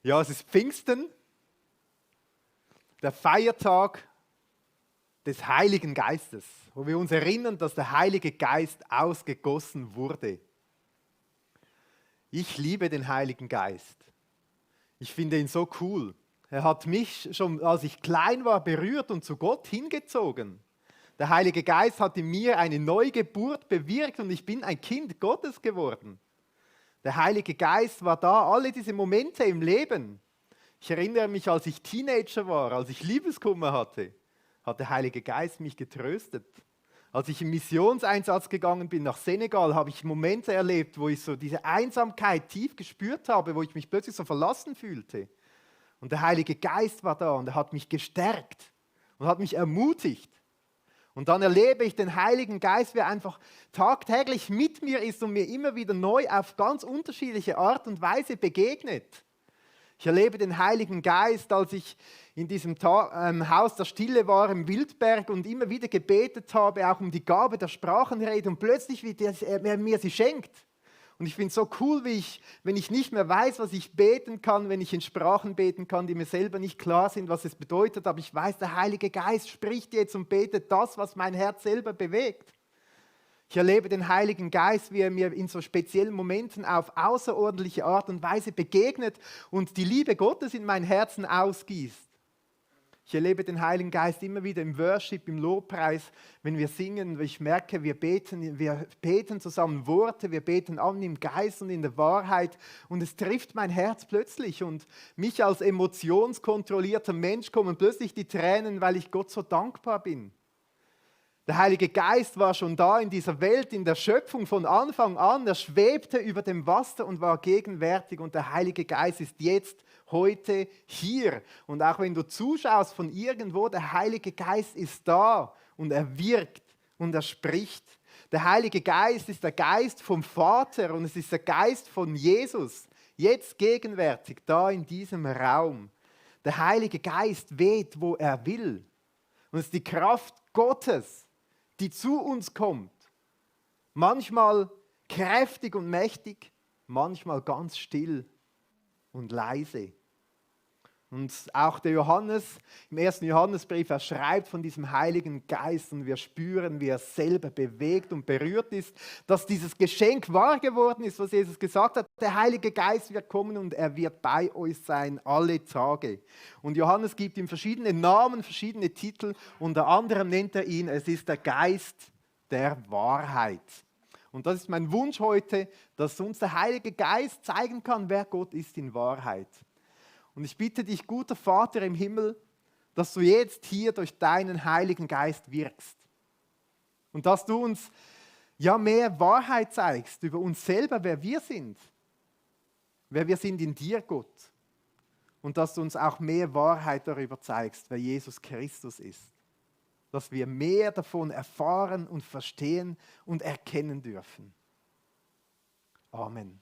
Ja, es ist Pfingsten, der Feiertag des Heiligen Geistes, wo wir uns erinnern, dass der Heilige Geist ausgegossen wurde. Ich liebe den Heiligen Geist. Ich finde ihn so cool. Er hat mich schon, als ich klein war, berührt und zu Gott hingezogen. Der Heilige Geist hat in mir eine Neugeburt bewirkt und ich bin ein Kind Gottes geworden. Der Heilige Geist war da, alle diese Momente im Leben. Ich erinnere mich, als ich Teenager war, als ich Liebeskummer hatte, hat der Heilige Geist mich getröstet. Als ich im Missionseinsatz gegangen bin nach Senegal, habe ich Momente erlebt, wo ich so diese Einsamkeit tief gespürt habe, wo ich mich plötzlich so verlassen fühlte. Und der Heilige Geist war da und er hat mich gestärkt und hat mich ermutigt. Und dann erlebe ich den Heiligen Geist, wie er einfach tagtäglich mit mir ist und mir immer wieder neu auf ganz unterschiedliche Art und Weise begegnet. Ich erlebe den Heiligen Geist, als ich in diesem Haus der Stille war im Wildberg und immer wieder gebetet habe, auch um die Gabe der Sprachenrede und plötzlich, wie er mir sie schenkt. Und ich finde es so cool, wenn ich nicht mehr weiß, was ich beten kann, wenn ich in Sprachen beten kann, die mir selber nicht klar sind, was es bedeutet, aber ich weiß, der Heilige Geist spricht jetzt und betet das, was mein Herz selber bewegt. Ich erlebe den Heiligen Geist, wie er mir in so speziellen Momenten auf außerordentliche Art und Weise begegnet und die Liebe Gottes in mein Herzen ausgießt. Ich erlebe den Heiligen Geist immer wieder im Worship, im Lobpreis, wenn wir singen. Ich merke, wir beten zusammen Worte, wir beten an im Geist und in der Wahrheit und es trifft mein Herz plötzlich und mich als emotionskontrollierter Mensch kommen plötzlich die Tränen, weil ich Gott so dankbar bin. Der Heilige Geist war schon da in dieser Welt, in der Schöpfung von Anfang an. Er schwebte über dem Wasser und war gegenwärtig und der Heilige Geist ist jetzt, heute, hier. Und auch wenn du zuschaust von irgendwo, der Heilige Geist ist da und er wirkt und er spricht. Der Heilige Geist ist der Geist vom Vater und es ist der Geist von Jesus, jetzt gegenwärtig, da in diesem Raum. Der Heilige Geist weht, wo er will. Und es ist die Kraft Gottes, die zu uns kommt. Manchmal kräftig und mächtig, manchmal ganz still und leise. Und auch der Johannes, im 1. Johannesbrief, er schreibt von diesem Heiligen Geist und wir spüren, wie er selber bewegt und berührt ist, dass dieses Geschenk wahr geworden ist, was Jesus gesagt hat. Der Heilige Geist wird kommen und er wird bei euch sein, alle Tage. Und Johannes gibt ihm verschiedene Namen, verschiedene Titel. Unter anderem nennt er ihn, es ist der Geist der Wahrheit. Und das ist mein Wunsch heute, dass uns der Heilige Geist zeigen kann, wer Gott ist in Wahrheit. Und ich bitte dich, guter Vater im Himmel, dass du jetzt hier durch deinen Heiligen Geist wirkst. Und dass du uns ja mehr Wahrheit zeigst über uns selber, wer wir sind in dir, Gott. Und dass du uns auch mehr Wahrheit darüber zeigst, wer Jesus Christus ist. Dass wir mehr davon erfahren und verstehen und erkennen dürfen. Amen.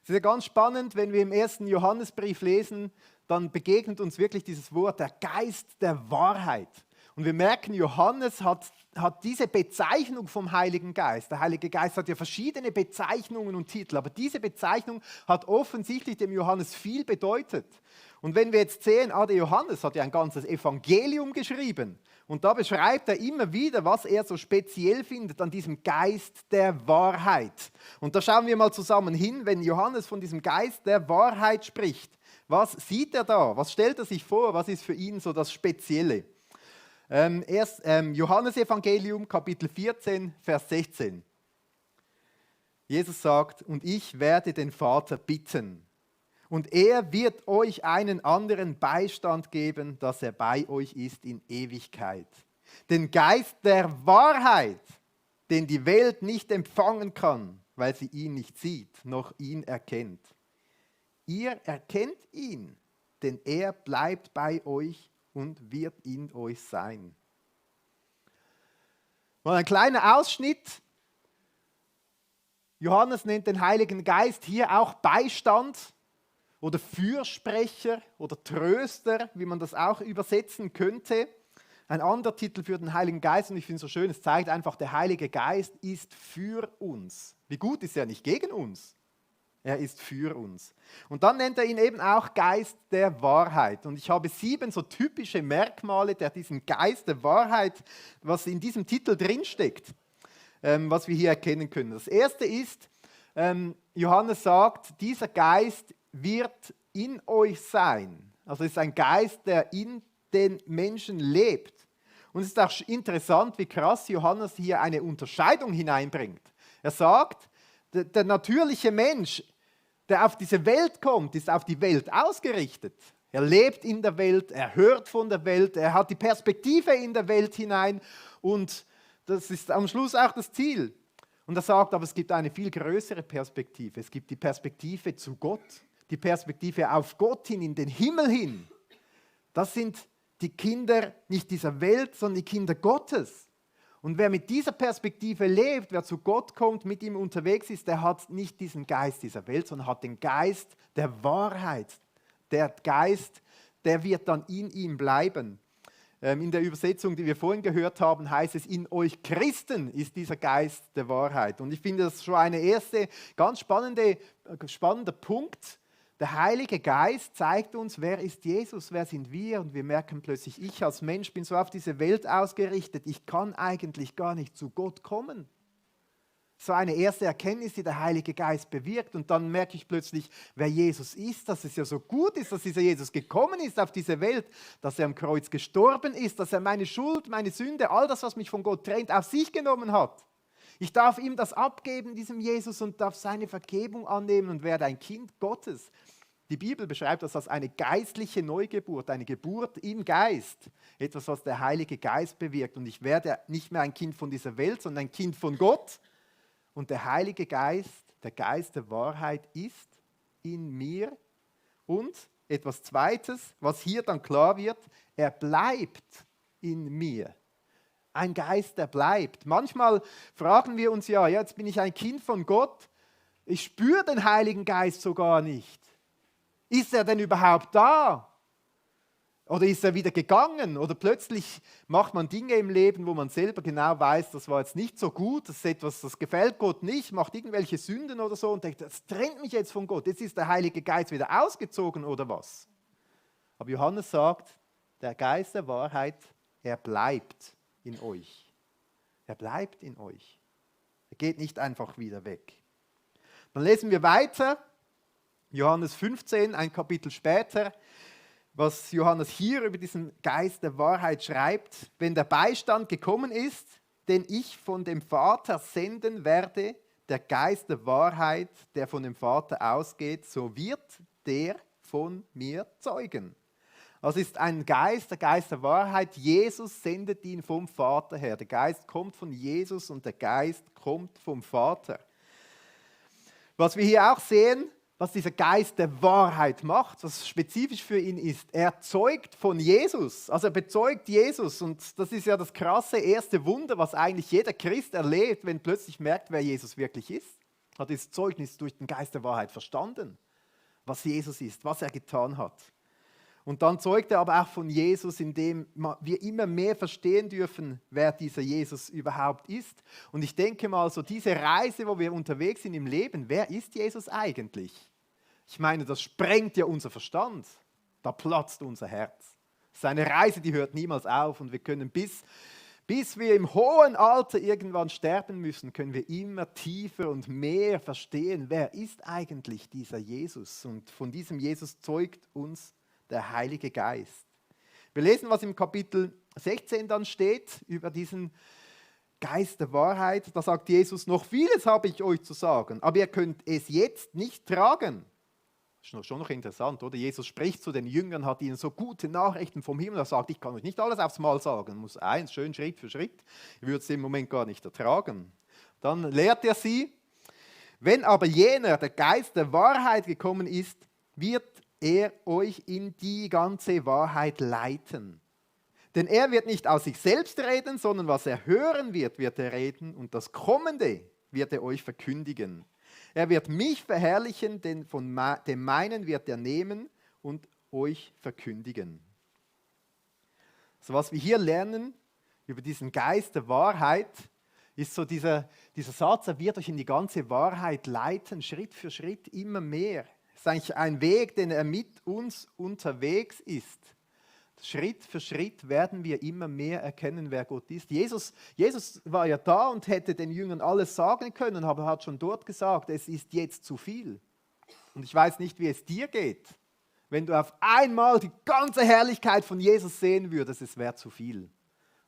Es ist ja ganz spannend, wenn wir im 1. Johannesbrief lesen, dann begegnet uns wirklich dieses Wort, der Geist der Wahrheit. Und wir merken, Johannes hat diese Bezeichnung vom Heiligen Geist. Der Heilige Geist hat ja verschiedene Bezeichnungen und Titel, aber diese Bezeichnung hat offensichtlich dem Johannes viel bedeutet. Und wenn wir jetzt sehen, der Johannes hat ja ein ganzes Evangelium geschrieben und da beschreibt er immer wieder, was er so speziell findet an diesem Geist der Wahrheit. Und da schauen wir mal zusammen hin, wenn Johannes von diesem Geist der Wahrheit spricht. Was sieht er da? Was stellt er sich vor? Was ist für ihn so das Spezielle? Johannes Evangelium, Kapitel 14, Vers 16. Jesus sagt, und ich werde den Vater bitten. Und er wird euch einen anderen Beistand geben, dass er bei euch ist in Ewigkeit. Den Geist der Wahrheit, den die Welt nicht empfangen kann, weil sie ihn nicht sieht, noch ihn erkennt. Ihr erkennt ihn, denn er bleibt bei euch und wird in euch sein. Mal ein kleiner Ausschnitt. Johannes nennt den Heiligen Geist hier auch Beistand oder Fürsprecher oder Tröster, wie man das auch übersetzen könnte. Ein anderer Titel für den Heiligen Geist, und ich finde es so schön, es zeigt einfach, der Heilige Geist ist für uns. Wie gut ist er nicht gegen uns? Er ist für uns. Und dann nennt er ihn eben auch Geist der Wahrheit. Und ich habe 7 so typische Merkmale, der diesen Geist der Wahrheit, was in diesem Titel drinsteckt, was wir hier erkennen können. Das erste ist, Johannes sagt, dieser Geist wird in euch sein. Also es ist ein Geist, der in den Menschen lebt. Und es ist auch interessant, wie krass Johannes hier eine Unterscheidung hineinbringt. Er sagt, der natürliche Mensch, der auf diese Welt kommt, ist auf die Welt ausgerichtet. Er lebt in der Welt, er hört von der Welt, er hat die Perspektive in der Welt hinein und das ist am Schluss auch das Ziel. Und er sagt, aber es gibt eine viel größere Perspektive. Es gibt die Perspektive zu Gott, die Perspektive auf Gott hin, in den Himmel hin. Das sind die Kinder nicht dieser Welt, sondern die Kinder Gottes. Und wer mit dieser Perspektive lebt, wer zu Gott kommt, mit ihm unterwegs ist, der hat nicht diesen Geist dieser Welt, sondern hat den Geist der Wahrheit. Der Geist, der wird dann in ihm bleiben. In der Übersetzung, die wir vorhin gehört haben, heißt es, in euch Christen ist dieser Geist der Wahrheit. Und ich finde das schon eine erste ganz spannender Punkt. Der Heilige Geist zeigt uns, wer ist Jesus, wer sind wir? Und wir merken plötzlich, ich als Mensch bin so auf diese Welt ausgerichtet, ich kann eigentlich gar nicht zu Gott kommen. So eine erste Erkenntnis, die der Heilige Geist bewirkt. Und dann merke ich plötzlich, wer Jesus ist, dass es ja so gut ist, dass dieser Jesus gekommen ist auf diese Welt, dass er am Kreuz gestorben ist, dass er meine Schuld, meine Sünde, all das, was mich von Gott trennt, auf sich genommen hat. Ich darf ihm das abgeben, diesem Jesus, und darf seine Vergebung annehmen und werde ein Kind Gottes. Die Bibel beschreibt das als eine geistliche Neugeburt, eine Geburt im Geist. Etwas, was der Heilige Geist bewirkt. Und ich werde nicht mehr ein Kind von dieser Welt, sondern ein Kind von Gott. Und der Heilige Geist, der Geist der Wahrheit ist in mir. Und etwas Zweites, was hier dann klar wird, er bleibt in mir. Ein Geist, der bleibt. Manchmal fragen wir uns ja, jetzt bin ich ein Kind von Gott, ich spüre den Heiligen Geist sogar nicht. Ist er denn überhaupt da? Oder ist er wieder gegangen? Oder plötzlich macht man Dinge im Leben, wo man selber genau weiß, das war jetzt nicht so gut, das ist etwas, das gefällt Gott nicht, macht irgendwelche Sünden oder so und denkt, das trennt mich jetzt von Gott, jetzt ist der Heilige Geist wieder ausgezogen oder was? Aber Johannes sagt, der Geist der Wahrheit, er bleibt in euch. Er bleibt in euch. Er geht nicht einfach wieder weg. Dann lesen wir weiter, Johannes 15, ein Kapitel später, was Johannes hier über diesen Geist der Wahrheit schreibt. Wenn der Beistand gekommen ist, den ich von dem Vater senden werde, der Geist der Wahrheit, der von dem Vater ausgeht, so wird der von mir zeugen. Also ist ein Geist, der Geist der Wahrheit. Jesus sendet ihn vom Vater her. Der Geist kommt von Jesus und der Geist kommt vom Vater. Was wir hier auch sehen, was dieser Geist der Wahrheit macht, was spezifisch für ihn ist, er zeugt von Jesus, also er bezeugt Jesus und das ist ja das krasse erste Wunder, was eigentlich jeder Christ erlebt, wenn plötzlich merkt, wer Jesus wirklich ist. Hat das Zeugnis durch den Geist der Wahrheit verstanden, was Jesus ist, was er getan hat. Und dann zeugt er aber auch von Jesus, indem wir immer mehr verstehen dürfen, wer dieser Jesus überhaupt ist. Und ich denke mal, so diese Reise, wo wir unterwegs sind im Leben, wer ist Jesus eigentlich? Ich meine, das sprengt ja unser Verstand. Da platzt unser Herz. Das ist eine Reise, die hört niemals auf. Und wir können bis wir im hohen Alter irgendwann sterben müssen, können wir immer tiefer und mehr verstehen, wer ist eigentlich dieser Jesus. Und von diesem Jesus zeugt uns der Heilige Geist. Wir lesen, was im Kapitel 16 dann steht über diesen Geist der Wahrheit. Da sagt Jesus, noch vieles habe ich euch zu sagen, aber ihr könnt es jetzt nicht tragen. Das ist schon noch interessant, oder? Jesus spricht zu den Jüngern, hat ihnen so gute Nachrichten vom Himmel. Er sagt, ich kann euch nicht alles aufs Mal sagen, muss eins, schön Schritt für Schritt. Ihr würdet es im Moment gar nicht ertragen. Dann lehrt er sie, wenn aber jener, der Geist der Wahrheit gekommen ist, wird er euch in die ganze Wahrheit leiten. Denn er wird nicht aus sich selbst reden, sondern was er hören wird, wird er reden und das Kommende wird er euch verkündigen. Er wird mich verherrlichen, denn von dem meinen wird er nehmen und euch verkündigen. So was wir hier lernen über diesen Geist der Wahrheit, ist so dieser Satz, er wird euch in die ganze Wahrheit leiten, Schritt für Schritt immer mehr. Es ist eigentlich ein Weg, den er mit uns unterwegs ist. Schritt für Schritt werden wir immer mehr erkennen, wer Gott ist. Jesus war ja da und hätte den Jüngern alles sagen können, aber er hat schon dort gesagt, es ist jetzt zu viel. Und ich weiß nicht, wie es dir geht, wenn du auf einmal die ganze Herrlichkeit von Jesus sehen würdest, es wäre zu viel.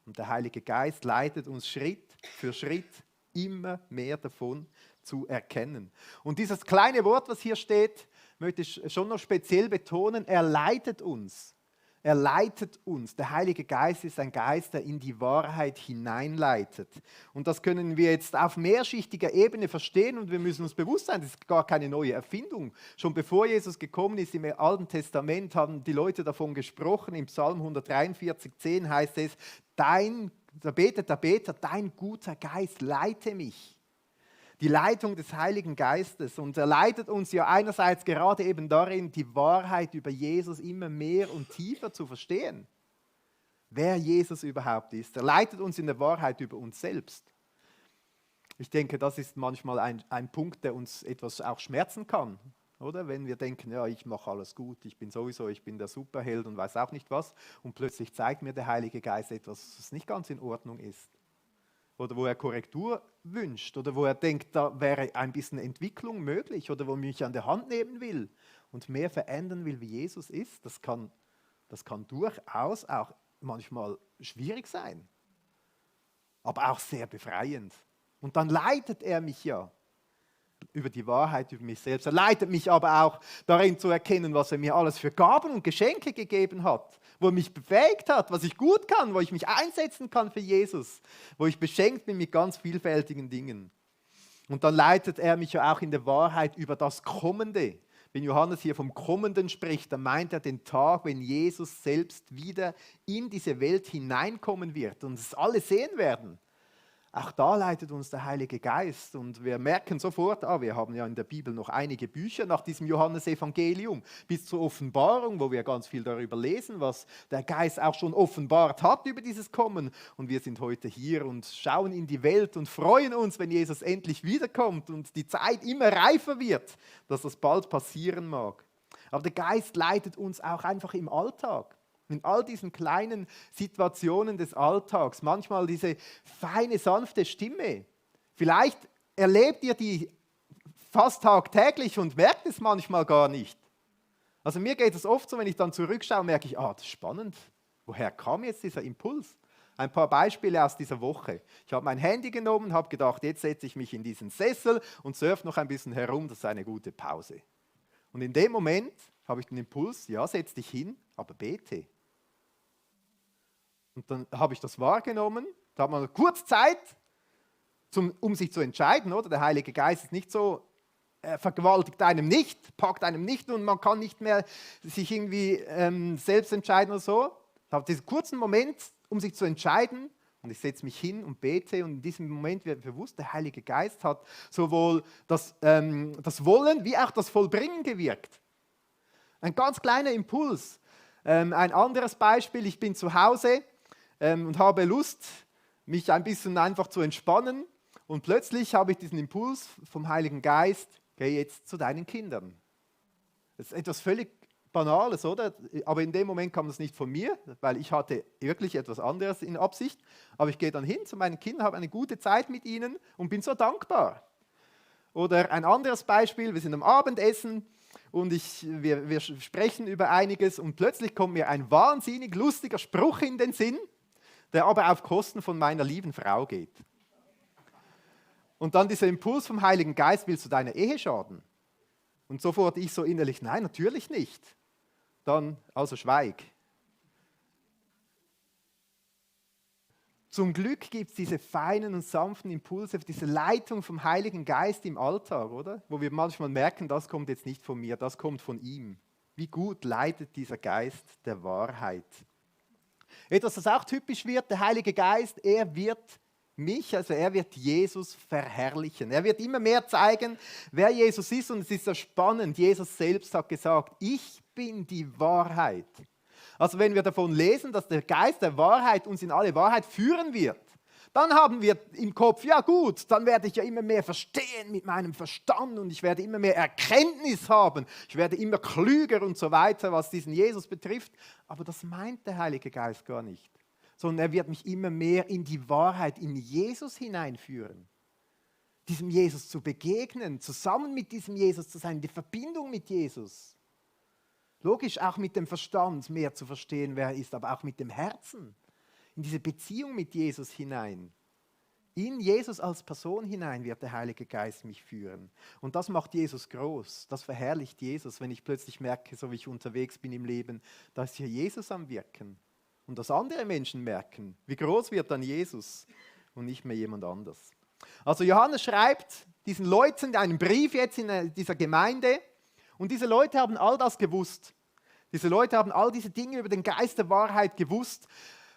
Und der Heilige Geist leitet uns Schritt für Schritt immer mehr davon zu erkennen. Und dieses kleine Wort, was hier steht, möchte ich schon noch speziell betonen, er leitet uns. Er leitet uns. Der Heilige Geist ist ein Geist, der in die Wahrheit hineinleitet. Und das können wir jetzt auf mehrschichtiger Ebene verstehen und wir müssen uns bewusst sein, das ist gar keine neue Erfindung. Schon bevor Jesus gekommen ist im Alten Testament, haben die Leute davon gesprochen. Im Psalm 143,10 heißt es, da betet der Beter, dein guter Geist leite mich. Die Leitung des Heiligen Geistes. Und er leitet uns ja einerseits gerade eben darin, die Wahrheit über Jesus immer mehr und tiefer zu verstehen. Wer Jesus überhaupt ist. Er leitet uns in der Wahrheit über uns selbst. Ich denke, das ist manchmal ein Punkt, der uns etwas auch schmerzen kann. Oder? Wenn wir denken, ja, ich mache alles gut, ich bin der Superheld und weiß auch nicht was. Und plötzlich zeigt mir der Heilige Geist etwas, was nicht ganz in Ordnung ist. Oder wo er Korrektur wünscht oder wo er denkt, da wäre ein bisschen Entwicklung möglich oder wo er mich an der Hand nehmen will und mehr verändern will, wie Jesus ist, das kann durchaus auch manchmal schwierig sein, aber auch sehr befreiend. Und dann leitet er mich ja über die Wahrheit, über mich selbst. Er leitet mich aber auch darin zu erkennen, was er mir alles für Gaben und Geschenke gegeben hat, wo er mich befähigt hat, was ich gut kann, wo ich mich einsetzen kann für Jesus, wo ich beschenkt bin mit ganz vielfältigen Dingen. Und dann leitet er mich ja auch in der Wahrheit über das Kommende. Wenn Johannes hier vom Kommenden spricht, dann meint er den Tag, wenn Jesus selbst wieder in diese Welt hineinkommen wird und es alle sehen werden. Auch da leitet uns der Heilige Geist und wir merken sofort, wir haben ja in der Bibel noch einige Bücher nach diesem Johannesevangelium bis zur Offenbarung, wo wir ganz viel darüber lesen, was der Geist auch schon offenbart hat über dieses Kommen. Und wir sind heute hier und schauen in die Welt und freuen uns, wenn Jesus endlich wiederkommt und die Zeit immer reifer wird, dass das bald passieren mag. Aber der Geist leitet uns auch einfach im Alltag. In all diesen kleinen Situationen des Alltags, manchmal diese feine, sanfte Stimme. Vielleicht erlebt ihr die fast tagtäglich und merkt es manchmal gar nicht. Also mir geht es oft so, wenn ich dann zurückschaue, merke ich, das ist spannend. Woher kam jetzt dieser Impuls? Ein paar Beispiele aus dieser Woche. Ich habe mein Handy genommen, habe gedacht, jetzt setze ich mich in diesen Sessel und surfe noch ein bisschen herum, das ist eine gute Pause. Und in dem Moment habe ich den Impuls, ja, setz dich hin, aber bete. Und dann habe ich das wahrgenommen, da hat man kurz Zeit, um sich zu entscheiden, oder? Der Heilige Geist ist nicht so, er vergewaltigt einem nicht, packt einem nicht und man kann nicht mehr sich irgendwie selbst entscheiden oder so. Ich habe diesen kurzen Moment, um sich zu entscheiden und ich setze mich hin und bete und in diesem Moment wird bewusst, der Heilige Geist hat sowohl das Wollen wie auch das Vollbringen gewirkt. Ein ganz kleiner Impuls. Ein anderes Beispiel, ich bin zu Hause und habe Lust, mich ein bisschen einfach zu entspannen. Und plötzlich habe ich diesen Impuls vom Heiligen Geist, geh jetzt zu deinen Kindern. Das ist etwas völlig Banales, oder? Aber in dem Moment kam das nicht von mir, weil ich hatte wirklich etwas anderes in Absicht. Aber ich gehe dann hin zu meinen Kindern, habe eine gute Zeit mit ihnen und bin so dankbar. Oder ein anderes Beispiel, wir sind am Abendessen und wir sprechen über einiges und plötzlich kommt mir ein wahnsinnig lustiger Spruch in den Sinn, der aber auf Kosten von meiner lieben Frau geht. Und dann dieser Impuls vom Heiligen Geist, willst du deiner Ehe schaden? Und sofort ich so innerlich, nein, natürlich nicht. Dann, also schweig. Zum Glück gibt es diese feinen und sanften Impulse, diese Leitung vom Heiligen Geist im Alltag, oder? Wo wir manchmal merken, das kommt jetzt nicht von mir, das kommt von ihm. Wie gut leitet dieser Geist der Wahrheit. Etwas, das auch typisch wird, der Heilige Geist, er wird Jesus verherrlichen. Er wird immer mehr zeigen, wer Jesus ist und es ist so spannend. Jesus selbst hat gesagt, ich bin die Wahrheit. Also wenn wir davon lesen, dass der Geist der Wahrheit uns in alle Wahrheit führen wird, Dann haben wir im Kopf, ja gut, dann werde ich ja immer mehr verstehen mit meinem Verstand und ich werde immer mehr Erkenntnis haben. Ich werde immer klüger und so weiter, was diesen Jesus betrifft. Aber das meint der Heilige Geist gar nicht. Sondern er wird mich immer mehr in die Wahrheit, in Jesus hineinführen. Diesem Jesus zu begegnen, zusammen mit diesem Jesus zu sein, die Verbindung mit Jesus. Logisch auch mit dem Verstand mehr zu verstehen, wer er ist, aber auch mit dem Herzen. In diese Beziehung mit Jesus hinein. In Jesus als Person hinein wird der Heilige Geist mich führen. Und das macht Jesus groß. Das verherrlicht Jesus, wenn ich plötzlich merke, so wie ich unterwegs bin im Leben, da ist hier Jesus am Wirken. Und dass andere Menschen merken, wie groß wird dann Jesus und nicht mehr jemand anders. Also Johannes schreibt diesen Leuten einen Brief jetzt in dieser Gemeinde und diese Leute haben all das gewusst. Diese Leute haben all diese Dinge über den Geist der Wahrheit gewusst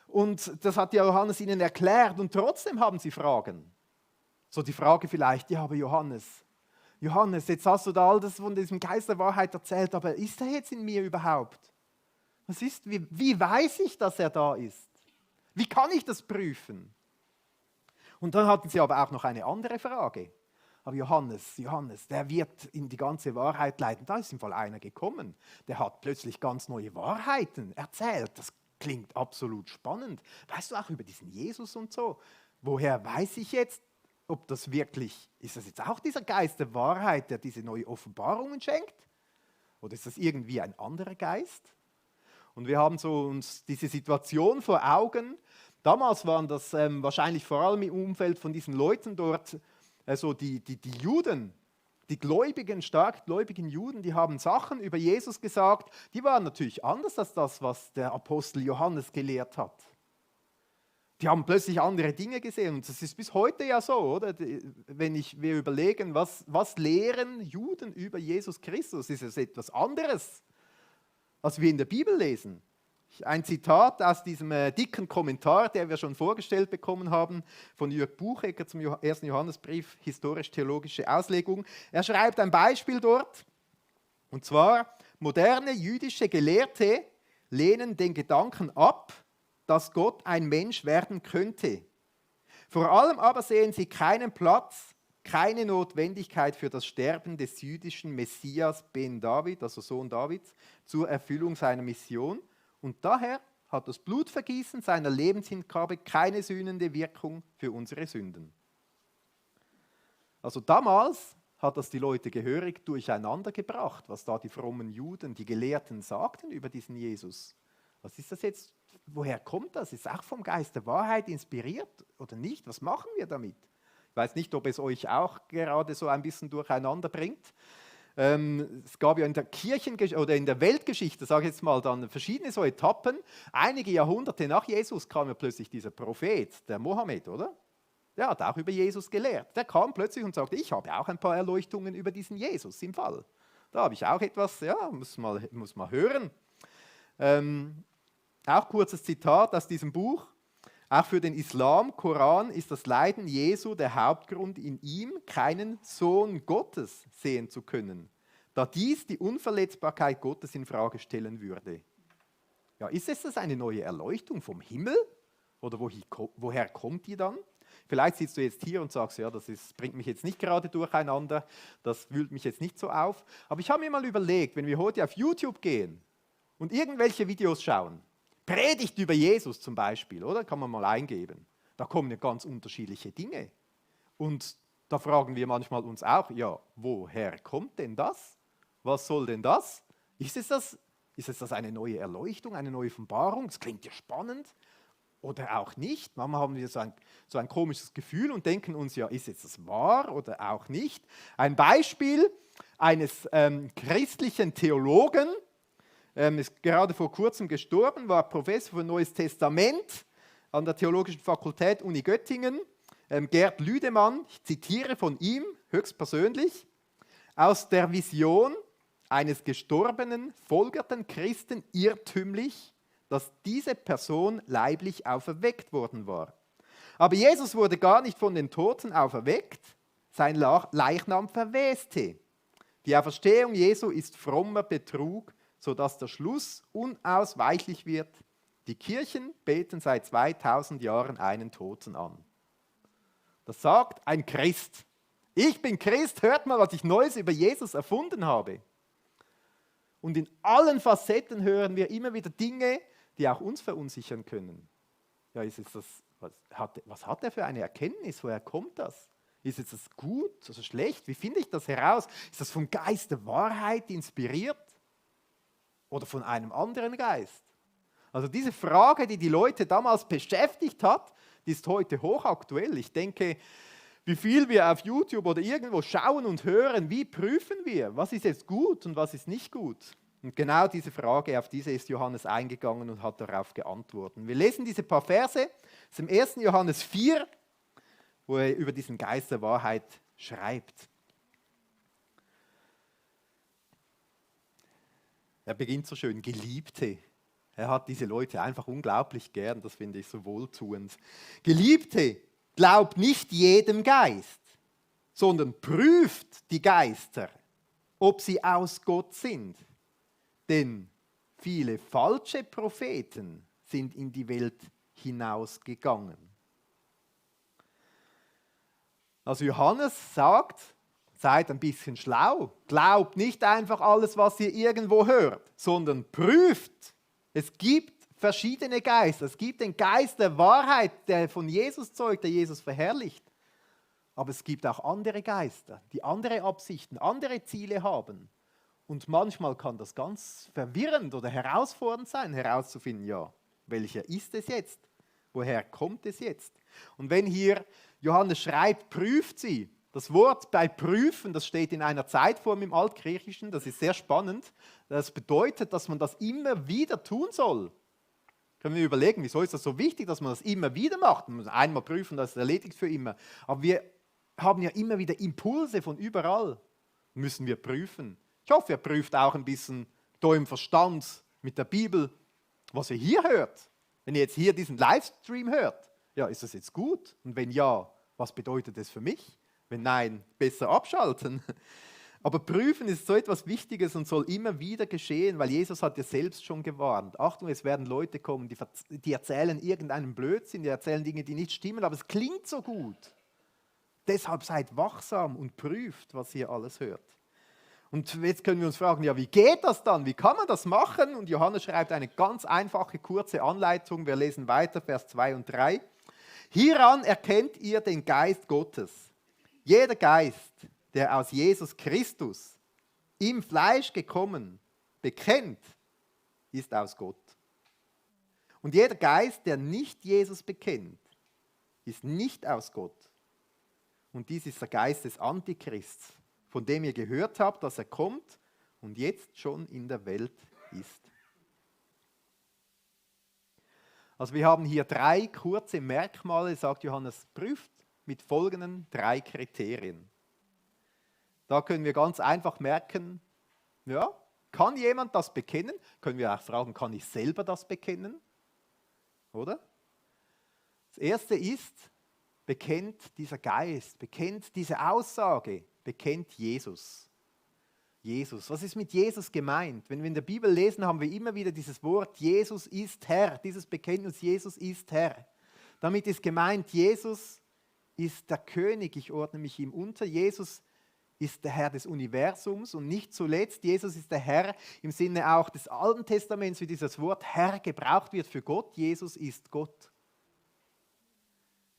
und das hat ja Johannes ihnen erklärt und trotzdem haben sie Fragen. So die Frage vielleicht, ja aber Johannes, jetzt hast du da all das von diesem Geist der Wahrheit erzählt, aber ist er jetzt in mir überhaupt? Wie weiß ich, dass er da ist? Wie kann ich das prüfen? Und dann hatten sie aber auch noch eine andere Frage. Aber Johannes, der wird in die ganze Wahrheit leiten. Da ist im Fall einer gekommen, der hat plötzlich ganz neue Wahrheiten erzählt. Das klingt absolut spannend. Weißt du auch über diesen Jesus und so? Woher weiß ich jetzt, ob das wirklich, ist das jetzt auch dieser Geist der Wahrheit, der diese neue Offenbarungen schenkt? Oder ist das irgendwie ein anderer Geist? Und wir haben so uns diese Situation vor Augen. Damals waren das wahrscheinlich vor allem im Umfeld von diesen Leuten dort, also die Juden, die gläubigen, stark gläubigen Juden, die haben Sachen über Jesus gesagt, die waren natürlich anders als das, was der Apostel Johannes gelehrt hat. Die haben plötzlich andere Dinge gesehen und das ist bis heute ja so, oder? Wenn wir überlegen, was lehren Juden über Jesus Christus, ist es etwas anderes, als wir in der Bibel lesen. Ein Zitat aus diesem dicken Kommentar, der wir schon vorgestellt bekommen haben, von Jörg Buchecker zum 1. Johannesbrief, historisch-theologische Auslegung. Er schreibt ein Beispiel dort, und zwar, moderne jüdische Gelehrte lehnen den Gedanken ab, dass Gott ein Mensch werden könnte. Vor allem aber sehen sie keinen Platz, keine Notwendigkeit für das Sterben des jüdischen Messias Ben David, also Sohn Davids, zur Erfüllung seiner Mission. Und daher hat das Blutvergießen seiner Lebenshingabe keine sühnende Wirkung für unsere Sünden. Also damals hat das die Leute gehörig durcheinander gebracht, was da die frommen Juden, die Gelehrten sagten über diesen Jesus. Was ist das jetzt? Woher kommt das? Ist es auch vom Geist der Wahrheit inspiriert oder nicht? Was machen wir damit? Ich weiß nicht, ob es euch auch gerade so ein bisschen durcheinander bringt. Es gab ja in der oder in der Weltgeschichte, sage ich jetzt mal, dann verschiedene so Etappen. Einige Jahrhunderte nach Jesus kam ja plötzlich dieser Prophet, der Mohammed, oder? Der hat auch über Jesus gelehrt. Der kam plötzlich und sagte, ich habe auch ein paar Erleuchtungen über diesen Jesus im Fall. Da habe ich auch etwas, ja, muss mal hören. Auch kurzes Zitat aus diesem Buch. Auch für den Islam, Koran, ist das Leiden Jesu der Hauptgrund, in ihm keinen Sohn Gottes sehen zu können, da dies die Unverletzbarkeit Gottes in Frage stellen würde. Ja, ist es das eine neue Erleuchtung vom Himmel? Oder woher kommt die dann? Vielleicht sitzt du jetzt hier und sagst, ja, bringt mich jetzt nicht gerade durcheinander, das wühlt mich jetzt nicht so auf. Aber ich habe mir mal überlegt, wenn wir heute auf YouTube gehen und irgendwelche Videos schauen, Predigt über Jesus zum Beispiel, oder? Kann man mal eingeben. Da kommen ja ganz unterschiedliche Dinge. Und da fragen wir manchmal uns auch, ja, woher kommt denn das? Was soll denn das? Ist es das eine neue Erleuchtung, eine neue Offenbarung? Das klingt ja spannend. Oder auch nicht. Manchmal haben wir so ein komisches Gefühl und denken uns, ja, ist jetzt das wahr oder auch nicht? Ein Beispiel eines christlichen Theologen, ist gerade vor kurzem gestorben, war Professor für Neues Testament an der Theologischen Fakultät Uni Göttingen. Gerd Lüdemann, ich zitiere von ihm höchstpersönlich, aus der Vision eines Gestorbenen folgerten Christen irrtümlich, dass diese Person leiblich auferweckt worden war. Aber Jesus wurde gar nicht von den Toten auferweckt, sein Leichnam verweste. Die Auferstehung Jesu ist frommer Betrug, sodass der Schluss unausweichlich wird. Die Kirchen beten seit 2000 Jahren einen Toten an. Das sagt ein Christ. Ich bin Christ, hört mal, was ich Neues über Jesus erfunden habe. Und in allen Facetten hören wir immer wieder Dinge, die auch uns verunsichern können. Ja, was hat er für eine Erkenntnis? Woher kommt das? Ist jetzt das gut oder schlecht? Wie finde ich das heraus? Ist das vom Geist der Wahrheit inspiriert? Oder von einem anderen Geist? Also diese Frage, die die Leute damals beschäftigt hat, die ist heute hochaktuell. Ich denke, wie viel wir auf YouTube oder irgendwo schauen und hören, wie prüfen wir, was ist jetzt gut und was ist nicht gut? Und genau diese Frage, auf diese ist Johannes eingegangen und hat darauf geantwortet. Wir lesen diese paar Verse, das ist im 1. Johannes 4, wo er über diesen Geist der Wahrheit schreibt. Er beginnt so schön, Geliebte. Er hat diese Leute einfach unglaublich gern, das finde ich so wohltuend. Geliebte, glaubt nicht jedem Geist, sondern prüft die Geister, ob sie aus Gott sind. Denn viele falsche Propheten sind in die Welt hinausgegangen. Also Johannes sagt, seid ein bisschen schlau, glaubt nicht einfach alles, was ihr irgendwo hört, sondern prüft. Es gibt verschiedene Geister. Es gibt den Geist der Wahrheit, der von Jesus zeugt, der Jesus verherrlicht. Aber es gibt auch andere Geister, die andere Absichten, andere Ziele haben. Und manchmal kann das ganz verwirrend oder herausfordernd sein, herauszufinden, ja, welcher ist es jetzt? Woher kommt es jetzt? Und wenn hier Johannes schreibt, prüft sie. Das Wort bei prüfen, das steht in einer Zeitform im Altgriechischen, das ist sehr spannend. Das bedeutet, dass man das immer wieder tun soll. Können wir überlegen, wieso ist das so wichtig, dass man das immer wieder macht? Man muss einmal prüfen, das ist erledigt für immer. Aber wir haben ja immer wieder Impulse von überall. Müssen wir prüfen. Ich hoffe, ihr prüft auch ein bisschen da im Verstand mit der Bibel, was ihr hier hört. Wenn ihr jetzt hier diesen Livestream hört, ja, ist das jetzt gut? Und wenn ja, was bedeutet das für mich? Wenn nein, besser abschalten. Aber prüfen ist so etwas Wichtiges und soll immer wieder geschehen, weil Jesus hat ja selbst schon gewarnt. Achtung, es werden Leute kommen, die erzählen irgendeinen Blödsinn, die erzählen Dinge, die nicht stimmen, aber es klingt so gut. Deshalb seid wachsam und prüft, was ihr alles hört. Und jetzt können wir uns fragen, ja, wie geht das dann? Wie kann man das machen? Und Johannes schreibt eine ganz einfache, kurze Anleitung. Wir lesen weiter, Vers 2 und 3. Hieran erkennt ihr den Geist Gottes. Jeder Geist, der aus Jesus Christus im Fleisch gekommen bekennt, ist aus Gott. Und jeder Geist, der nicht Jesus bekennt, ist nicht aus Gott. Und dies ist der Geist des Antichrists, von dem ihr gehört habt, dass er kommt und jetzt schon in der Welt ist. Also wir haben hier 3 kurze Merkmale, sagt Johannes, prüft mit folgenden 3 Kriterien. Da können wir ganz einfach merken, ja, kann jemand das bekennen? Können wir auch fragen, kann ich selber das bekennen? Oder? Das erste ist, bekennt dieser Geist, bekennt diese Aussage, bekennt Jesus. Jesus. Was ist mit Jesus gemeint? Wenn wir in der Bibel lesen, haben wir immer wieder dieses Wort, Jesus ist Herr, dieses Bekenntnis, Jesus ist Herr. Damit ist gemeint, Jesus ist der König, ich ordne mich ihm unter. Jesus ist der Herr des Universums und nicht zuletzt, Jesus ist der Herr im Sinne auch des Alten Testaments, wie dieses Wort Herr gebraucht wird für Gott. Jesus ist Gott.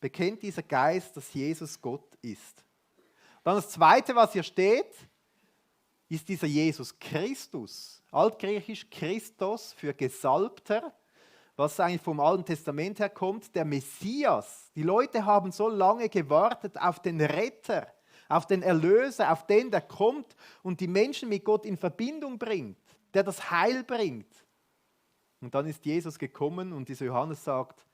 Bekennt dieser Geist, dass Jesus Gott ist. Dann das Zweite, was hier steht, ist dieser Jesus Christus. Altgriechisch Christos für Gesalbter, was eigentlich vom Alten Testament her kommt, der Messias. Die Leute haben so lange gewartet auf den Retter, auf den Erlöser, auf den, der kommt und die Menschen mit Gott in Verbindung bringt, der das Heil bringt. Und dann ist Jesus gekommen und dieser Johannes sagt,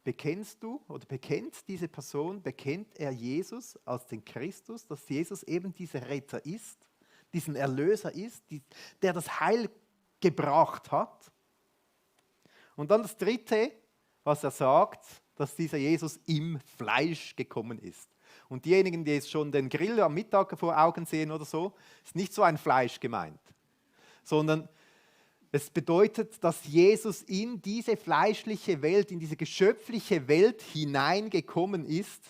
bekennst du oder bekennt diese Person, bekennt er Jesus als den Christus, dass Jesus eben dieser Retter ist, diesen Erlöser ist, der das Heil gebracht hat? Und dann das Dritte, was er sagt, dass dieser Jesus im Fleisch gekommen ist. Und diejenigen, die jetzt schon den Grill am Mittag vor Augen sehen oder so, ist nicht so ein Fleisch gemeint, sondern es bedeutet, dass Jesus in diese fleischliche Welt, in diese geschöpfliche Welt hineingekommen ist.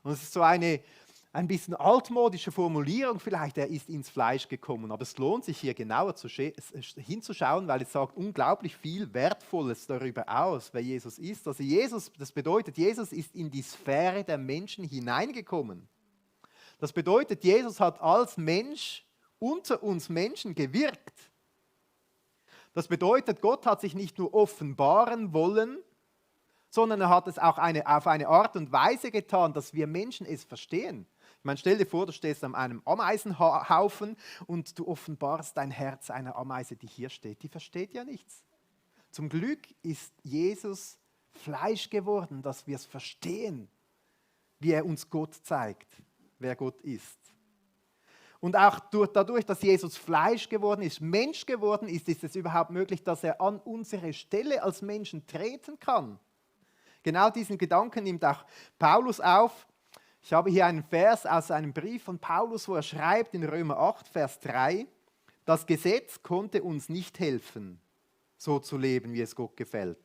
Und es ist so ein bisschen altmodische Formulierung vielleicht, er ist ins Fleisch gekommen. Aber es lohnt sich hier genauer hinzuschauen, weil es sagt unglaublich viel Wertvolles darüber aus, wer Jesus ist. Also Jesus, das bedeutet, Jesus ist in die Sphäre der Menschen hineingekommen. Das bedeutet, Jesus hat als Mensch unter uns Menschen gewirkt. Das bedeutet, Gott hat sich nicht nur offenbaren wollen, sondern er hat es auch auf eine Art und Weise getan, dass wir Menschen es verstehen. Ich meine, stell dir vor, du stehst an einem Ameisenhaufen und du offenbarst dein Herz einer Ameise, die hier steht. Die versteht ja nichts. Zum Glück ist Jesus Fleisch geworden, dass wir es verstehen, wie er uns Gott zeigt, wer Gott ist. Und auch dadurch, dass Jesus Fleisch geworden ist, Mensch geworden ist, ist es überhaupt möglich, dass er an unsere Stelle als Menschen treten kann. Genau diesen Gedanken nimmt auch Paulus auf. Ich habe hier einen Vers aus einem Brief von Paulus, wo er schreibt in Römer 8, Vers 3, das Gesetz konnte uns nicht helfen, so zu leben, wie es Gott gefällt.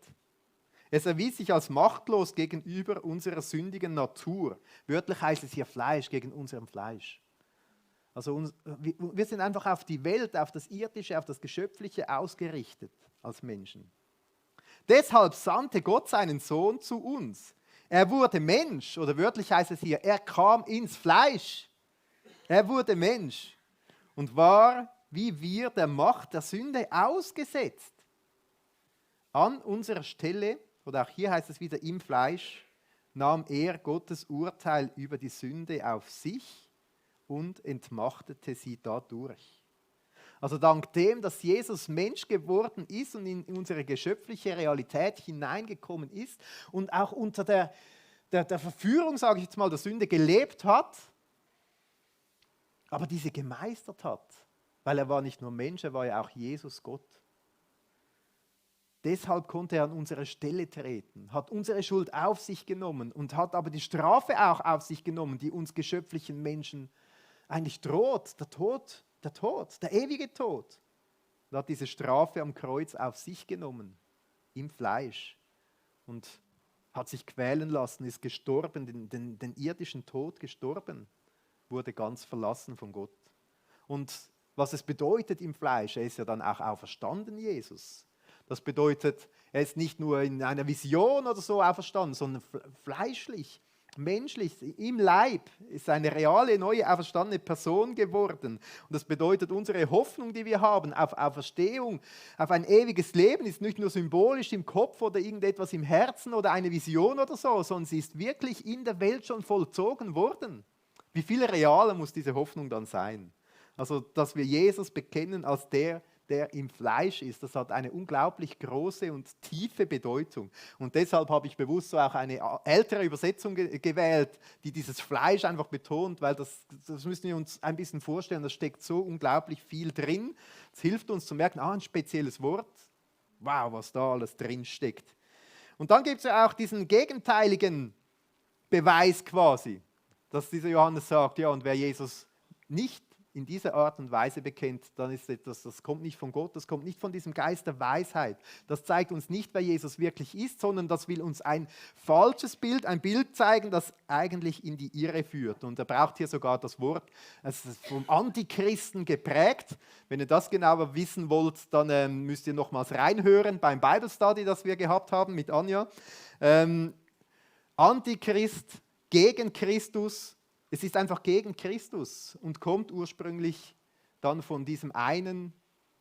Es erwies sich als machtlos gegenüber unserer sündigen Natur. Wörtlich heißt es hier Fleisch gegen unserem Fleisch. Also wir sind einfach auf die Welt, auf das Irdische, auf das Geschöpfliche ausgerichtet als Menschen. Deshalb sandte Gott seinen Sohn zu uns. Er wurde Mensch, oder wörtlich heißt es hier, er kam ins Fleisch. Er wurde Mensch und war, wie wir, der Macht der Sünde ausgesetzt. An unserer Stelle, oder auch hier heißt es wieder im Fleisch, nahm er Gottes Urteil über die Sünde auf sich und entmachtete sie dadurch. Also dank dem, dass Jesus Mensch geworden ist und in unsere geschöpfliche Realität hineingekommen ist und auch unter der Verführung, sage ich jetzt mal, der Sünde gelebt hat, aber diese gemeistert hat, weil er war nicht nur Mensch, er war ja auch Jesus Gott. Deshalb konnte er an unsere Stelle treten, hat unsere Schuld auf sich genommen und hat aber die Strafe auch auf sich genommen, die uns geschöpflichen Menschen eigentlich droht, der ewige Tod. Er hat diese Strafe am Kreuz auf sich genommen, im Fleisch, und hat sich quälen lassen, ist gestorben, den irdischen Tod gestorben, wurde ganz verlassen von Gott. Und was es bedeutet im Fleisch, er ist ja dann auch auferstanden, Jesus. Das bedeutet, er ist nicht nur in einer Vision oder so auferstanden, sondern fleischlich, menschlich, im Leib ist eine reale, neue, auferstandene Person geworden. Und das bedeutet, unsere Hoffnung, die wir haben auf Auferstehung, auf ein ewiges Leben, ist nicht nur symbolisch im Kopf oder irgendetwas im Herzen oder eine Vision oder so, sondern sie ist wirklich in der Welt schon vollzogen worden. Wie viel realer muss diese Hoffnung dann sein? Also, dass wir Jesus bekennen als der im Fleisch ist, das hat eine unglaublich große und tiefe Bedeutung. Und deshalb habe ich bewusst so auch eine ältere Übersetzung gewählt, die dieses Fleisch einfach betont, weil das müssen wir uns ein bisschen vorstellen, da steckt so unglaublich viel drin. Es hilft uns zu merken, ein spezielles Wort, wow, was da alles drin steckt. Und dann gibt es ja auch diesen gegenteiligen Beweis quasi, dass dieser Johannes sagt, ja, und wer Jesus nicht in dieser Art und Weise bekennt, dann ist etwas, das kommt nicht von Gott, das kommt nicht von diesem Geist der Weisheit. Das zeigt uns nicht, wer Jesus wirklich ist, sondern das will uns ein falsches Bild, ein Bild zeigen, das eigentlich in die Irre führt. Und er braucht hier sogar das Wort, es ist vom Antichristen geprägt. Wenn ihr das genauer wissen wollt, dann müsst ihr nochmals reinhören beim Bible Study, das wir gehabt haben mit Anja. Antichrist gegen Christus. Es ist einfach gegen Christus und kommt ursprünglich dann von diesem einen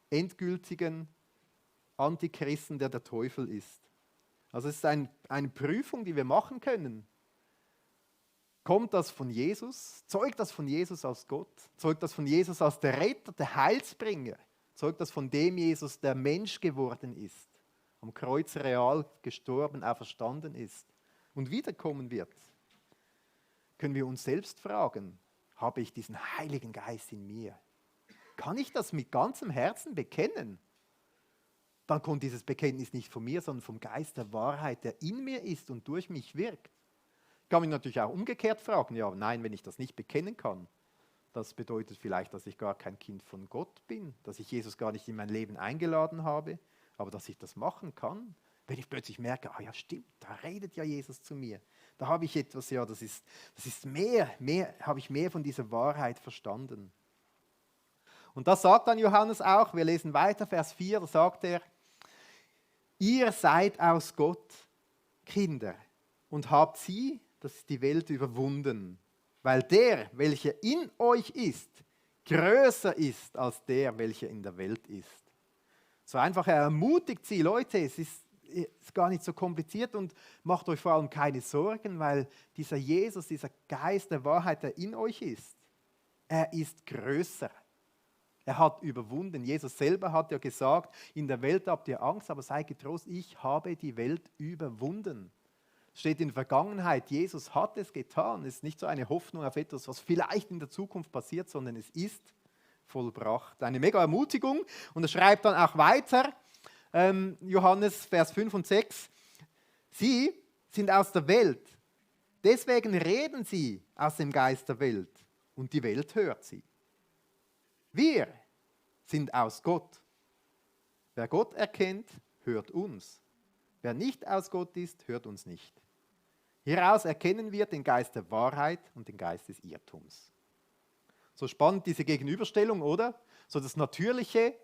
endgültigen Antichristen, der Teufel ist. Also es ist eine Prüfung, die wir machen können. Kommt das von Jesus? Zeugt das von Jesus als Gott? Zeugt das von Jesus als der Retter, der Heilsbringer? Zeugt das von dem Jesus, der Mensch geworden ist, am Kreuz real gestorben, auferstanden ist und wiederkommen wird? Können wir uns selbst fragen, habe ich diesen Heiligen Geist in mir? Kann ich das mit ganzem Herzen bekennen? Dann kommt dieses Bekenntnis nicht von mir, sondern vom Geist der Wahrheit, der in mir ist und durch mich wirkt. Ich kann mich natürlich auch umgekehrt fragen, ja, nein, wenn ich das nicht bekennen kann, das bedeutet vielleicht, dass ich gar kein Kind von Gott bin, dass ich Jesus gar nicht in mein Leben eingeladen habe, aber dass ich das machen kann. Wenn ich plötzlich merke, ah ja stimmt, da redet ja Jesus zu mir. Da habe ich etwas, ja, das ist habe ich mehr von dieser Wahrheit verstanden. Und das sagt dann Johannes auch, wir lesen weiter, Vers 4, da sagt er, ihr seid aus Gott Kinder und habt sie, das ist die Welt, überwunden, weil der, welcher in euch ist, größer ist als der, welcher in der Welt ist. So einfach, er ermutigt sie, Leute, es ist gar nicht so kompliziert und macht euch vor allem keine Sorgen, weil dieser Jesus, dieser Geist der Wahrheit, der in euch ist, er ist größer. Er hat überwunden. Jesus selber hat ja gesagt, in der Welt habt ihr Angst, aber seid getrost, ich habe die Welt überwunden. Es steht in der Vergangenheit, Jesus hat es getan. Es ist nicht so eine Hoffnung auf etwas, was vielleicht in der Zukunft passiert, sondern es ist vollbracht. Eine mega Ermutigung. Und er schreibt dann auch weiter, Johannes Vers 5 und 6, sie sind aus der Welt, deswegen reden sie aus dem Geist der Welt und die Welt hört sie. Wir sind aus Gott. Wer Gott erkennt, hört uns. Wer nicht aus Gott ist, hört uns nicht. Hieraus erkennen wir den Geist der Wahrheit und den Geist des Irrtums. So spannend diese Gegenüberstellung, oder? So das natürliche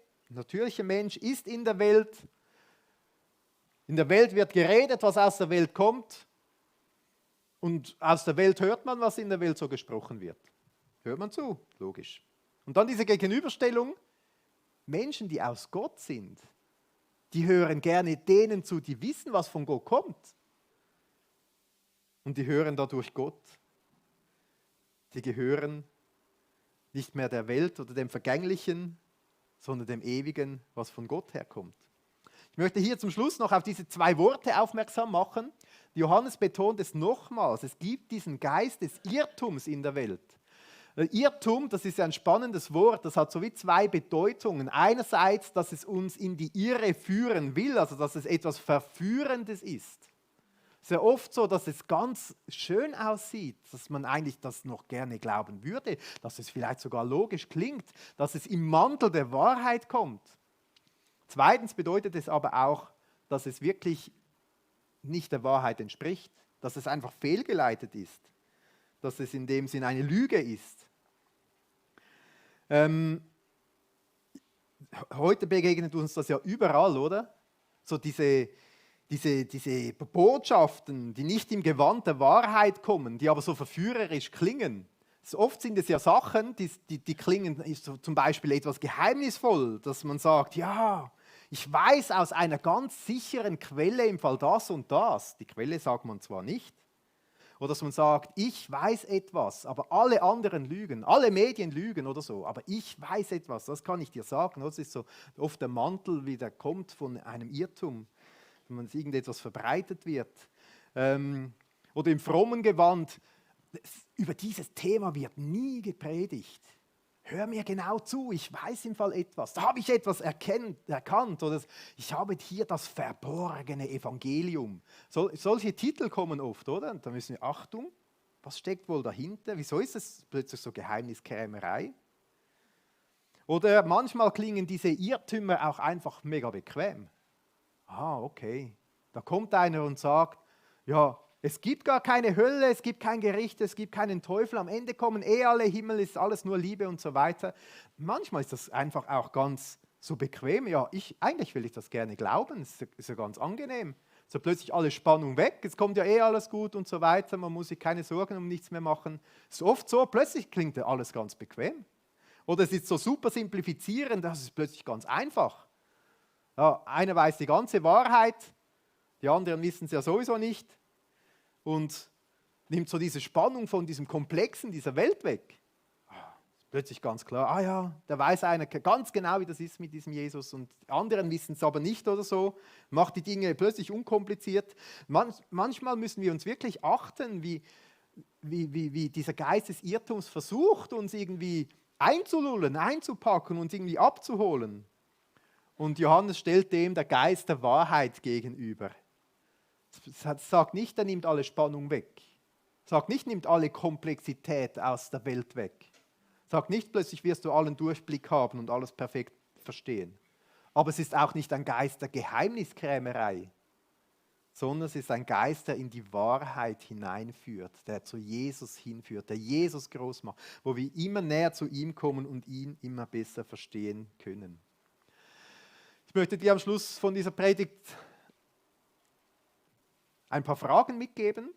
Mensch ist in der Welt. In der Welt wird geredet, was aus der Welt kommt. Und aus der Welt hört man, was in der Welt so gesprochen wird. Hört man zu, logisch. Und dann diese Gegenüberstellung, Menschen, die aus Gott sind, die hören gerne denen zu, die wissen, was von Gott kommt. Und die hören dadurch Gott. Die gehören nicht mehr der Welt oder dem Vergänglichen, sondern dem Ewigen, was von Gott herkommt. Ich möchte hier zum Schluss noch auf diese 2 Worte aufmerksam machen. Johannes betont es nochmals, es gibt diesen Geist des Irrtums in der Welt. Irrtum, das ist ja ein spannendes Wort, das hat so wie 2 Bedeutungen. Einerseits, dass es uns in die Irre führen will, also dass es etwas Verführendes ist. Es ist ja oft so, dass es ganz schön aussieht, dass man eigentlich das noch gerne glauben würde, dass es vielleicht sogar logisch klingt, dass es im Mantel der Wahrheit kommt. Zweitens bedeutet es aber auch, dass es wirklich nicht der Wahrheit entspricht, dass es einfach fehlgeleitet ist, dass es in dem Sinn eine Lüge ist. Heute begegnet uns das ja überall, oder? So diese Botschaften, die nicht im Gewand der Wahrheit kommen, die aber so verführerisch klingen. Oft sind es ja Sachen, die klingen so zum Beispiel etwas geheimnisvoll, dass man sagt, ja, ich weiß aus einer ganz sicheren Quelle im Fall das und das. Die Quelle sagt man zwar nicht. Oder dass man sagt, ich weiß etwas, aber alle anderen lügen, alle Medien lügen oder so, aber ich weiß etwas, das kann ich dir sagen. Das ist so oft der Mantel, wie der kommt von einem Irrtum, wenn irgendetwas verbreitet wird. Oder im frommen Gewand, über dieses Thema wird nie gepredigt. Hör mir genau zu, ich weiß im Fall etwas, da habe ich etwas erkannt oder ich habe hier das verborgene Evangelium. Solche Titel kommen oft, oder? Und da müssen wir, Achtung, was steckt wohl dahinter? Wieso ist es plötzlich so Geheimniskrämerei? Oder manchmal klingen diese Irrtümer auch einfach mega bequem. Okay, da kommt einer und sagt, ja, es gibt gar keine Hölle, es gibt kein Gericht, es gibt keinen Teufel, am Ende kommen alle, Himmel ist alles nur Liebe und so weiter. Manchmal ist das einfach auch ganz so bequem. Ja, eigentlich will ich das gerne glauben, es ist ja ganz angenehm. So plötzlich alle Spannung weg, es kommt ja alles gut und so weiter, man muss sich keine Sorgen um nichts mehr machen. Es ist oft so, plötzlich klingt ja alles ganz bequem. Oder es ist so super simplifizierend, das ist plötzlich ganz einfach. Ja, einer weiß die ganze Wahrheit, die anderen wissen es ja sowieso nicht. Und nimmt so diese Spannung von diesem Komplexen dieser Welt weg. Ist plötzlich ganz klar, ja, da weiß einer ganz genau, wie das ist mit diesem Jesus und die anderen wissen es aber nicht oder so, macht die Dinge plötzlich unkompliziert. Manchmal müssen wir uns wirklich achten, wie dieser Geist des Irrtums versucht, uns irgendwie einzulullen, einzupacken, uns irgendwie abzuholen. Und Johannes stellt dem der Geist der Wahrheit gegenüber. Sagt nicht, er nimmt alle Spannung weg. Sagt nicht, nimmt alle Komplexität aus der Welt weg. Sagt nicht, plötzlich wirst du allen Durchblick haben und alles perfekt verstehen. Aber es ist auch nicht ein Geist der Geheimniskrämerei. sondern es ist ein Geist, der in die Wahrheit hineinführt, der zu Jesus hinführt, der Jesus groß macht, wo wir immer näher zu ihm kommen und ihn immer besser verstehen können. Ich möchte dir am Schluss von dieser Predigt ein paar Fragen mitgeben.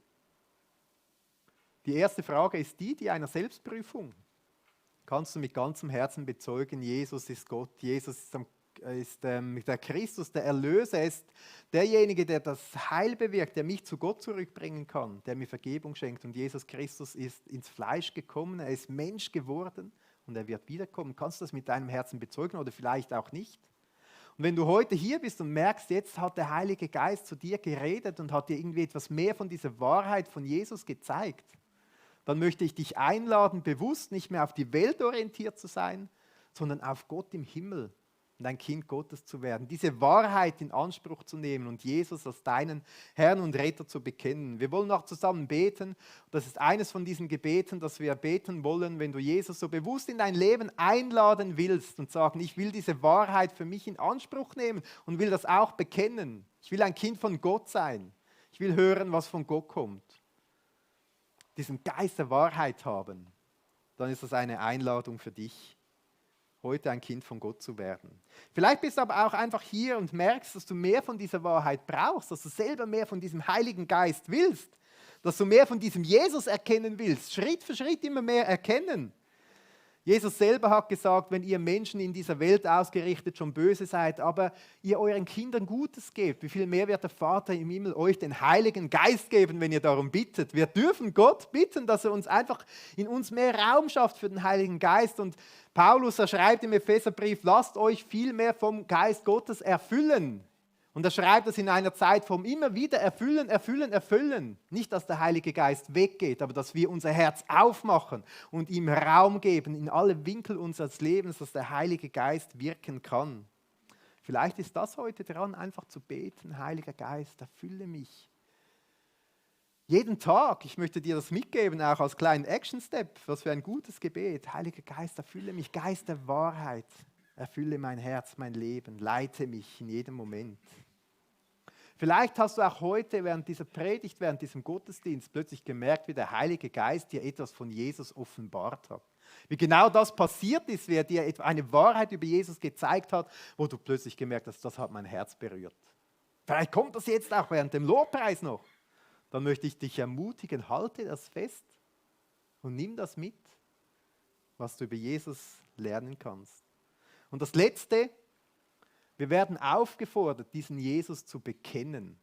Die erste Frage ist die einer Selbstprüfung. Kannst du mit ganzem Herzen bezeugen, Jesus ist Gott, Jesus ist der Christus, der Erlöser, er ist derjenige, der das Heil bewirkt, der mich zu Gott zurückbringen kann, der mir Vergebung schenkt. Und Jesus Christus ist ins Fleisch gekommen, er ist Mensch geworden und er wird wiederkommen. Kannst du das mit deinem Herzen bezeugen oder vielleicht auch nicht? Und wenn du heute hier bist und merkst, jetzt hat der Heilige Geist zu dir geredet und hat dir irgendwie etwas mehr von dieser Wahrheit von Jesus gezeigt, dann möchte ich dich einladen, bewusst nicht mehr auf die Welt orientiert zu sein, sondern auf Gott im Himmel und ein Kind Gottes zu werden. Diese Wahrheit in Anspruch zu nehmen und Jesus als deinen Herrn und Retter zu bekennen. Wir wollen auch zusammen beten. Das ist eines von diesen Gebeten, das wir beten wollen, wenn du Jesus so bewusst in dein Leben einladen willst und sagen, ich will diese Wahrheit für mich in Anspruch nehmen und will das auch bekennen. Ich will ein Kind von Gott sein. Ich will hören, was von Gott kommt. Diesen Geist der Wahrheit haben, dann ist das eine Einladung für dich, heute ein Kind von Gott zu werden. Vielleicht bist du aber auch einfach hier und merkst, dass du mehr von dieser Wahrheit brauchst, dass du selber mehr von diesem Heiligen Geist willst, dass du mehr von diesem Jesus erkennen willst, Schritt für Schritt immer mehr erkennen. Jesus selber hat gesagt, wenn ihr Menschen in dieser Welt ausgerichtet schon böse seid, aber ihr euren Kindern Gutes gebt, wie viel mehr wird der Vater im Himmel euch den Heiligen Geist geben, wenn ihr darum bittet. Wir dürfen Gott bitten, dass er uns einfach in uns mehr Raum schafft für den Heiligen Geist. Und Paulus, er schreibt im Epheserbrief, lasst euch viel mehr vom Geist Gottes erfüllen. Und er schreibt das in einer Zeit vom immer wieder erfüllen, erfüllen, erfüllen. Nicht, dass der Heilige Geist weggeht, aber dass wir unser Herz aufmachen und ihm Raum geben in alle Winkel unseres Lebens, dass der Heilige Geist wirken kann. Vielleicht ist das heute dran, einfach zu beten, Heiliger Geist, erfülle mich. Jeden Tag, ich möchte dir das mitgeben, auch als kleinen Action-Step, was für ein gutes Gebet. Heiliger Geist, erfülle mich, Geist der Wahrheit. Erfülle mein Herz, mein Leben, leite mich in jedem Moment. Vielleicht hast du auch heute während dieser Predigt, während diesem Gottesdienst plötzlich gemerkt, wie der Heilige Geist dir etwas von Jesus offenbart hat. Wie genau das passiert ist, wie er dir eine Wahrheit über Jesus gezeigt hat, wo du plötzlich gemerkt hast, das hat mein Herz berührt. Vielleicht kommt das jetzt auch während dem Lobpreis noch. Dann möchte ich dich ermutigen, halte das fest und nimm das mit, was du über Jesus lernen kannst. Und das Letzte, wir werden aufgefordert, diesen Jesus zu bekennen.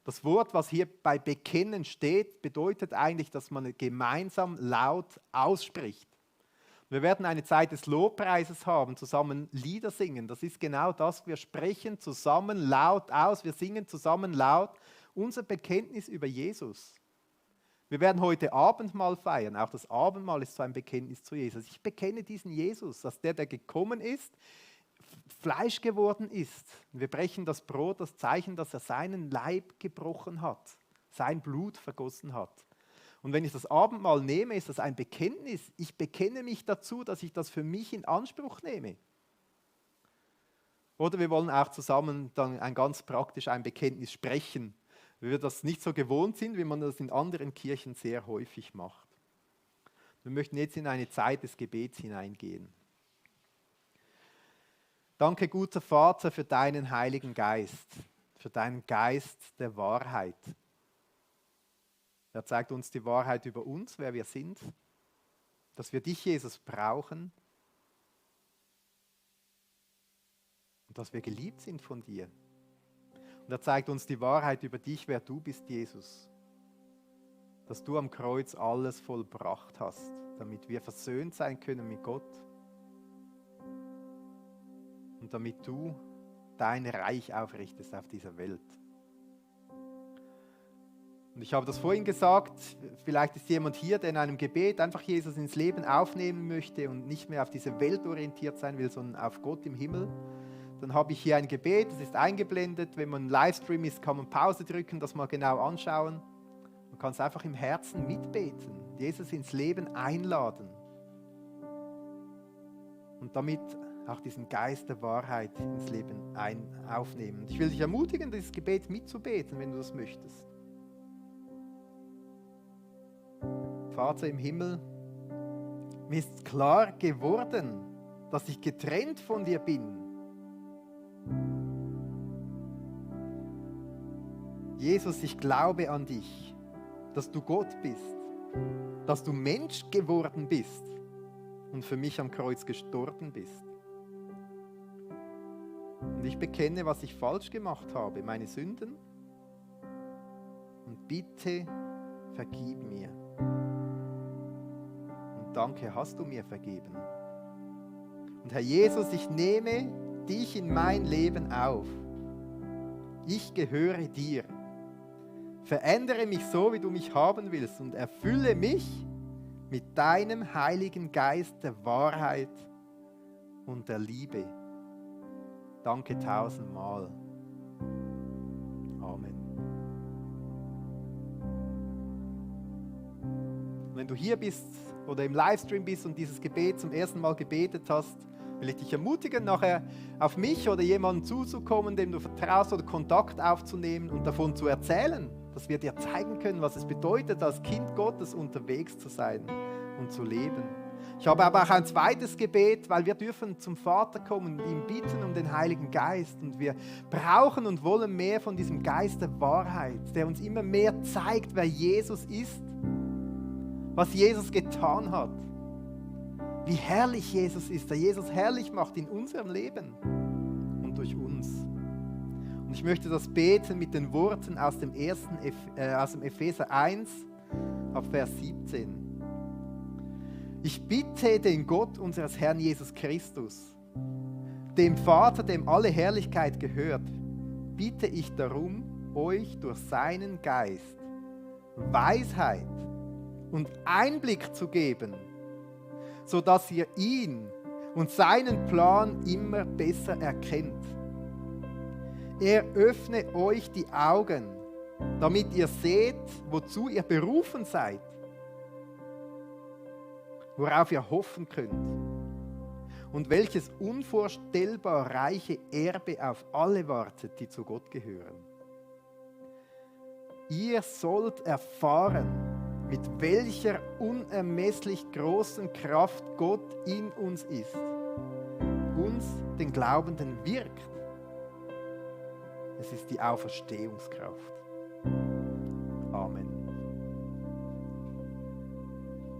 Das Wort, was hier bei bekennen steht, bedeutet eigentlich, dass man gemeinsam laut ausspricht. Wir werden eine Zeit des Lobpreises haben, zusammen Lieder singen. Das ist genau das, wir sprechen zusammen laut aus, wir singen zusammen laut unser Bekenntnis über Jesus. Wir werden heute Abendmahl feiern. Auch das Abendmahl ist so ein Bekenntnis zu Jesus. Ich bekenne diesen Jesus, dass der gekommen ist, Fleisch geworden ist. Wir brechen das Brot, das Zeichen, dass er seinen Leib gebrochen hat, sein Blut vergossen hat. Und wenn ich das Abendmahl nehme, ist das ein Bekenntnis. Ich bekenne mich dazu, dass ich das für mich in Anspruch nehme. Oder wir wollen auch zusammen dann ganz praktisch ein Bekenntnis sprechen, weil wir das nicht so gewohnt sind, wie man das in anderen Kirchen sehr häufig macht. Wir möchten jetzt in eine Zeit des Gebets hineingehen. Danke, guter Vater, für deinen Heiligen Geist, für deinen Geist der Wahrheit. Er zeigt uns die Wahrheit über uns, wer wir sind, dass wir dich, Jesus, brauchen und dass wir geliebt sind von dir. Und er zeigt uns die Wahrheit über dich, wer du bist, Jesus. Dass du am Kreuz alles vollbracht hast, damit wir versöhnt sein können mit Gott und damit du dein Reich aufrichtest auf dieser Welt. Und ich habe das vorhin gesagt, vielleicht ist jemand hier, der in einem Gebet einfach Jesus ins Leben aufnehmen möchte und nicht mehr auf diese Welt orientiert sein will, sondern auf Gott im Himmel. Dann habe ich hier ein Gebet, das ist eingeblendet. Wenn man im Livestream ist, kann man Pause drücken, das mal genau anschauen. Man kann es einfach im Herzen mitbeten, Jesus ins Leben einladen. Und damit auch diesen Geist der Wahrheit ins Leben aufnehmen. Ich will dich ermutigen, dieses Gebet mitzubeten, wenn du das möchtest. Vater im Himmel, mir ist klar geworden, dass ich getrennt von dir bin. Jesus, ich glaube an dich, dass du Gott bist, dass du Mensch geworden bist und für mich am Kreuz gestorben bist. Und ich bekenne, was ich falsch gemacht habe, meine Sünden. Und bitte vergib mir. Und danke, hast du mir vergeben. Und Herr Jesus, ich nehme dich in mein Leben auf. Ich gehöre dir. Verändere mich so, wie du mich haben willst und erfülle mich mit deinem Heiligen Geist der Wahrheit und der Liebe. Danke 1000-mal. Amen. Wenn du hier bist oder im Livestream bist und dieses Gebet zum ersten Mal gebetet hast, will ich dich ermutigen, nachher auf mich oder jemanden zuzukommen, dem du vertraust, oder Kontakt aufzunehmen und davon zu erzählen, dass wir dir zeigen können, was es bedeutet, als Kind Gottes unterwegs zu sein und zu leben. Ich habe aber auch ein zweites Gebet, weil wir dürfen zum Vater kommen und ihm bitten um den Heiligen Geist. Und wir brauchen und wollen mehr von diesem Geist der Wahrheit, der uns immer mehr zeigt, wer Jesus ist, was Jesus getan hat, wie herrlich Jesus ist, der Jesus herrlich macht in unserem Leben und durch uns. Und ich möchte das beten mit den Worten aus dem Epheser 1, ab Vers 17. Ich bitte den Gott unseres Herrn Jesus Christus, dem Vater, dem alle Herrlichkeit gehört, bitte ich darum, euch durch seinen Geist Weisheit und Einblick zu geben, sodass ihr ihn und seinen Plan immer besser erkennt. Er öffne euch die Augen, damit ihr seht, wozu ihr berufen seid, worauf ihr hoffen könnt und welches unvorstellbar reiche Erbe auf alle wartet, die zu Gott gehören. Ihr sollt erfahren, mit welcher unermesslich großen Kraft Gott in uns ist, uns, den Glaubenden, wirkt. Es ist die Auferstehungskraft. Amen.